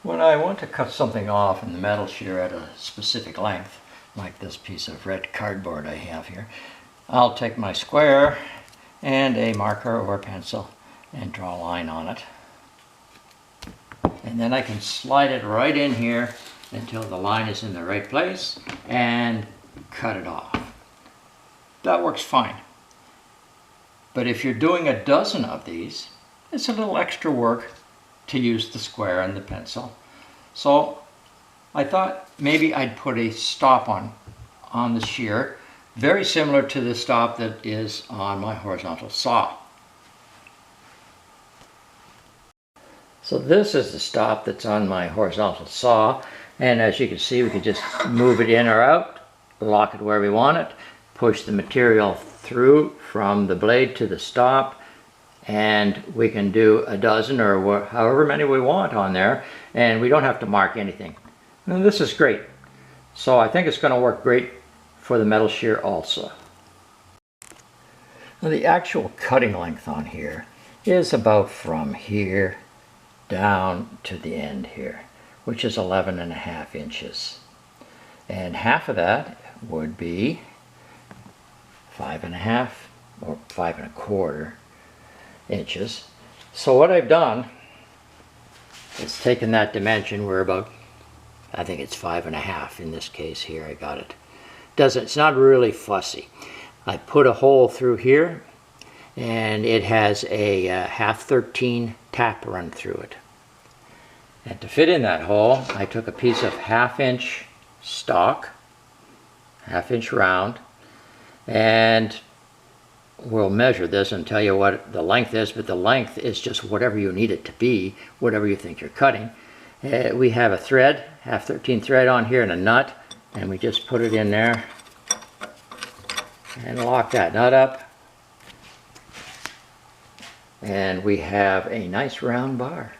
When I want to cut something off in the metal shear at a specific length, like this piece of red cardboard I have here, I'll take my square and a marker or a pencil and draw a line on it. And then I can slide it right in here until the line is in the right place and cut it off. That works fine. But if you're doing a dozen of these, it's a little extra work to use the square and the pencil. So I thought maybe I'd put a stop on the shear, very similar to the stop that is on my horizontal saw. So this is the stop that's on my horizontal saw, and as you can see, we can just move it in or out, lock it where we want it, push the material through from the blade to the stop, and we can do a dozen or however many we want on there, and we don't have to mark anything. And this is great. So I think it's going to work great for the metal shear also. Now the actual cutting length on here is about from here down to the end here, which is 11.5 inches. And half of that would be 5.5 or 5.25 inches. So what I've done is taken that dimension, we're about, I think it's 5.5 in this case here, I got it. It's not really fussy. I put a hole through here and it has a 1/2-13 tap run through it. And to fit in that hole, I took a piece of 1/2 inch stock, 1/2 inch round, and we'll measure this and tell you what the length is, but the length is just whatever you need it to be, whatever you think you're cutting. We have a thread, 1/2-13 thread on here and a nut, and we just put it in there and lock that nut up. And we have a nice round bar.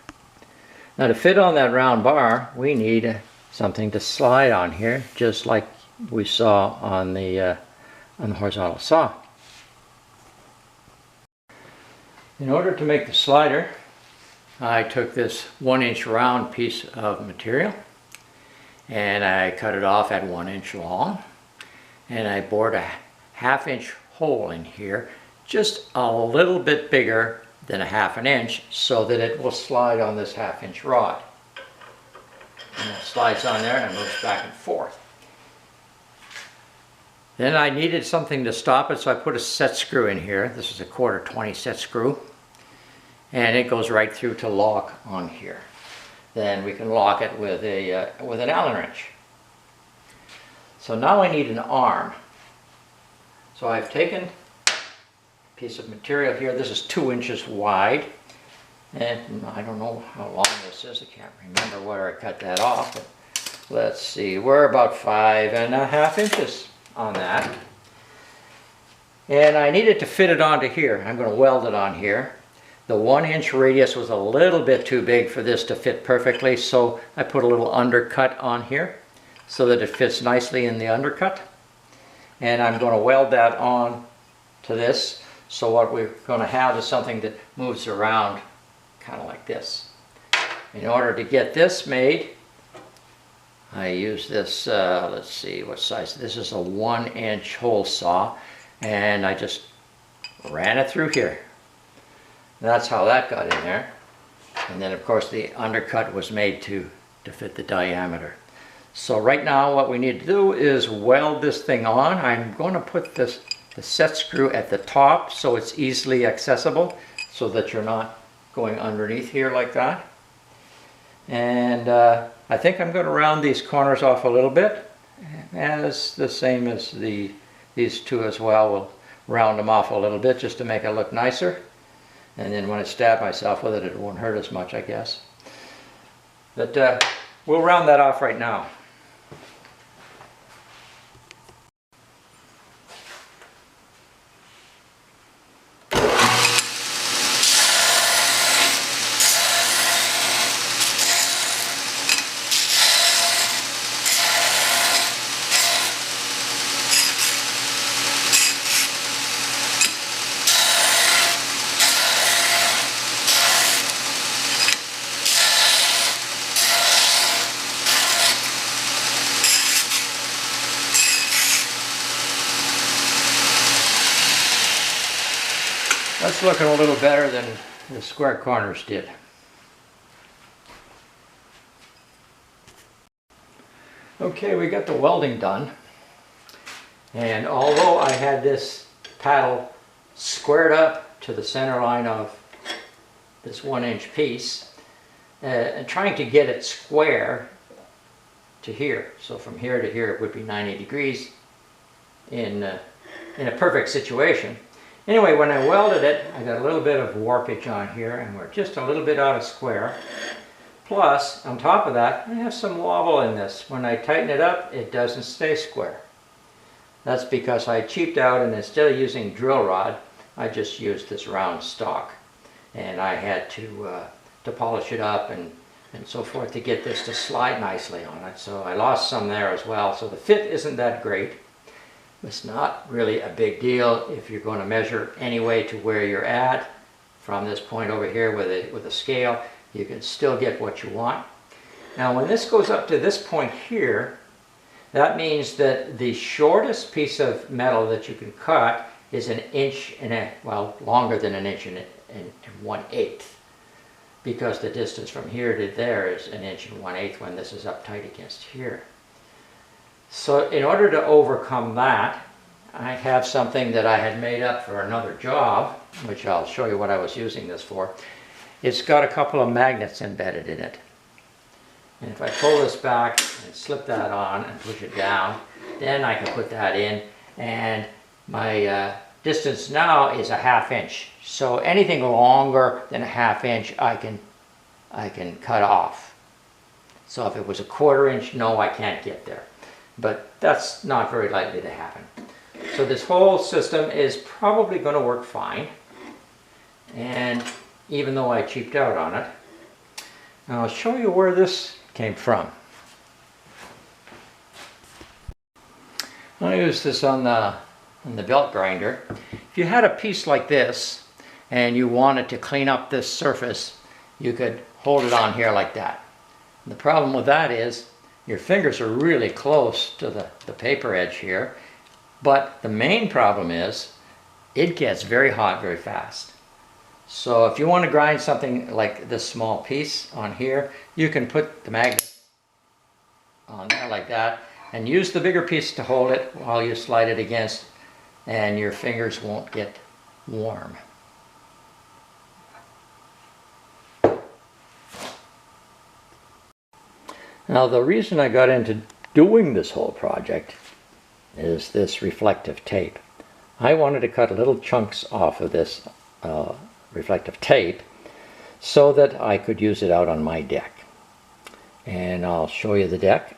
Now to fit on that round bar, we need something to slide on here, just like we saw on the horizontal saw. In order to make the slider, I took this 1-inch round piece of material and I cut it off at 1 inch long, and I bored a 1/2 inch hole in here, just a little bit bigger than a 1/2 inch, so that it will slide on this 1/2 inch rod. And it slides on there and it moves back and forth. Then I needed something to stop it, so I put a set screw in here. This is a 1/4-20 set screw, and it goes right through to lock on here. Then we can lock it with an Allen wrench. So now I need an arm. So I've taken a piece of material here. This is 2 inches wide, and I don't know how long this is. I can't remember where I cut that off, but let's see, we're about 5.5 inches on that. And I needed to fit it onto here. I'm going to weld it on here. The 1 inch radius was a little bit too big for this to fit perfectly, so I put a little undercut on here so that it fits nicely in the undercut. And I'm going to weld that on to this. So what we're going to have is something that moves around kind of like this. In order to get this made, I use this, let's see what size. This is a 1 inch hole saw, and I just ran it through here. That's how that got in there. And then of course the undercut was made to fit the diameter. So right now what we need to do is weld this thing on. I'm going to put the set screw at the top so it's easily accessible, so that you're not going underneath here like that. And I think I'm going to round these corners off a little bit, as the same as these two as well. We'll round them off a little bit just to make it look nicer. And then when I stab myself with it, it won't hurt as much, I guess. But we'll round that off right now. That's looking a little better than the square corners did. Okay, we got the welding done. And although I had this paddle squared up to the center line of this 1-inch piece, and trying to get it square to here. So from here to here it would be 90 degrees in a perfect situation. Anyway, when I welded it, I got a little bit of warpage on here, and we're just a little bit out of square. Plus, on top of that, I have some wobble in this. When I tighten it up, it doesn't stay square. That's because I cheaped out, and instead of using drill rod, I just used this round stock. And I had to polish it up and so forth to get this to slide nicely on it. So I lost some there as well. So the fit isn't that great. It's not really a big deal if you're going to measure anyway to where you're at. From this point over here with a scale, you can still get what you want. Now when this goes up to this point here, that means that the shortest piece of metal that you can cut is 1 inch and well, longer than 1 inch and 1/8, because the distance from here to there is 1 inch and 1/8 when this is up tight against here. So in order to overcome that, I have something that I had made up for another job, which I'll show you what I was using this for. It's got a couple of magnets embedded in it. And if I pull this back and slip that on and push it down, then I can put that in, and my distance now is 1/2 inch. So anything longer than 1/2 inch I can cut off. So if it was 1/4 inch, no, I can't get there. But that's not very likely to happen. So this whole system is probably going to work fine. And even though I cheaped out on it, I'll show you where this came from. I use this on the belt grinder. If you had a piece like this and you wanted to clean up this surface, you could hold it on here like that. And the problem with that is your fingers are really close to the paper edge here, but the main problem is it gets very hot very fast. So if you want to grind something like this small piece on here, you can put the magnet on there like that and use the bigger piece to hold it while you slide it against, and your fingers won't get warm. Now the reason I got into doing this whole project is this reflective tape. I wanted to cut little chunks off of this reflective tape so that I could use it out on my deck. And I'll show you the deck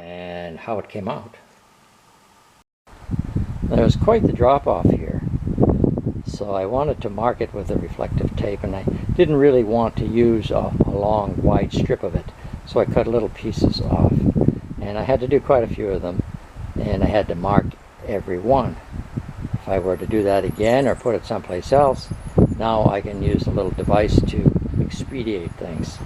and how it came out. There was quite the drop off here, so I wanted to mark it with the reflective tape, and I didn't really want to use a long wide strip of it, so I cut little pieces off, and I had to do quite a few of them, and I had to mark every one. If I were to do that again or put it someplace else, now I can use a little device to expedite things.